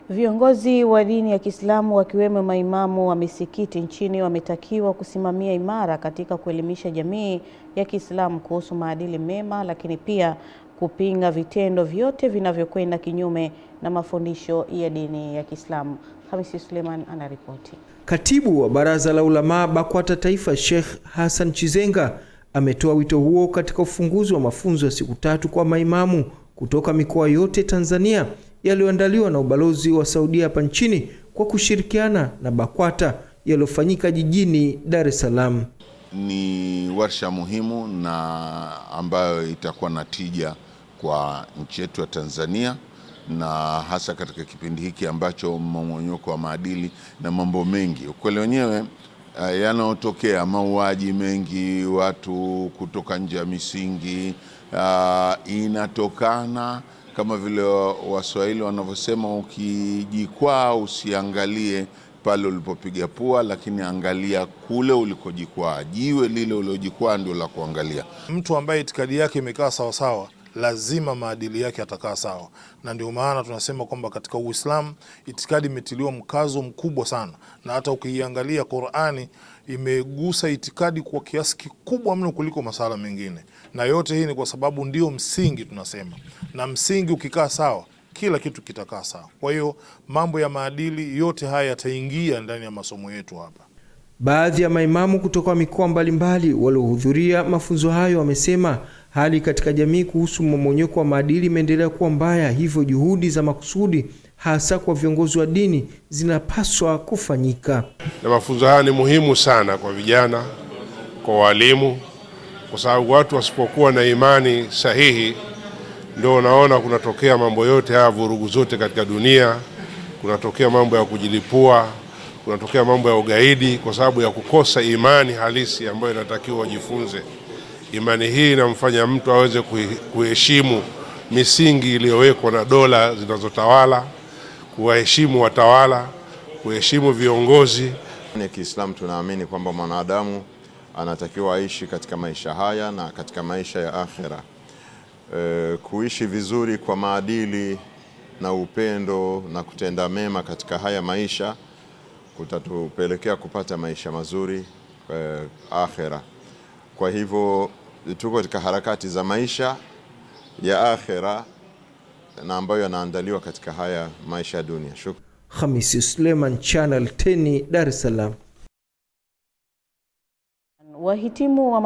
Viongozi wa dini ya Kiislamu wakiwemo maimamu wa misikiti nchini wametakiwa kusimamia imara katika kuelimisha jamii ya Kiislamu kuhusu maadili mema, lakini pia kupinga vitendo vyote vinavyokwenda kinyume na mafundisho ya dini ya Kiislamu. Hamisi Suleiman anaripoti. Katibu wa Baraza la Ulama BAKWATA Taifa, Sheikh Hassan Chizenga ametoa wito huo katika ufunguzi wa mafunzo ya siku 3 kwa maimamu kutoka mikoa yote Tanzania yaliyoandaliwa na ubalozi wa Saudia hapa nchini kwa kushirikiana na BAKWATA yaliyofanyika jijini Dar es Salaam. Ni warsha muhimu na ambayo itakuwa na tija kwa nchi yetu ya Tanzania, na hasa katika kipindi hiki ambacho mmomonyoko wa maadili na mambo mengi ukweli wenyewe yanayotokea, mauaji mengi, watu kutoka nje ya misingi, inatokana kama vile Waswahili wanavyosema, ukijikwaa usiangalie pale ulipopiga pua, lakini angalia kule ulikojikwaa. Jiwe lile ulilojikwaa ndio la kuangalia. Mtu ambaye itikadi yake imekaa sawa sawa, lazima maadili yake atakaa sawa, na ndio maana tunasema kwamba katika Uislamu itikadi imetiliwa mkazo mkubwa sana, na hata ukiangalia Qur'ani imegusa itikadi kwa kiasi kikubwa mno kuliko masala mengine, na yote hii ni kwa sababu ndio msingi tunasema, na msingi ukikaa sawa kila kitu kitakaa sawa. Kwa hiyo mambo ya maadili yote haya yataingia ndani ya masomo yetu hapa. Baadhi ya maimamu kutoka mikoa mbalimbali waliohudhuria mafunzo hayo wamesema hali katika jamii kuhusu mmomonyoko wa maadili imeendelea kuwa mbaya, hivyo juhudi za makusudi hasa kwa viongozi wa dini zinapaswa kufanyika. Na mafunzo haya ni muhimu sana kwa vijana, kwa walimu, kwa sababu watu wasipokuwa na imani sahihi ndio unaona kunatokea mambo yote haya, vurugu zote katika dunia, kunatokea mambo ya kujilipua, kunatokea mambo ya ugaidi kwa sababu ya kukosa imani halisi ambayo inatakiwa wajifunze. Imani hii inamfanya mtu aweze kuheshimu misingi iliyowekwa na dola zinazotawala, kuwaheshimu watawala, kuheshimu viongozi. Kwa Kiislamu tunaamini kwamba mwanadamu anatakiwa aishi katika maisha haya na katika maisha ya akhera. Kuishi vizuri kwa maadili na upendo na kutenda mema katika haya maisha kutatupelekea kupata maisha mazuri akhera. Kwa hivyo tuko katika harakati za maisha ya akhera na ambayo yanaandaliwa katika haya maisha ya dunia. Hamisi Suleiman, Channel 10, Dar es Salaam. Wahitimu wa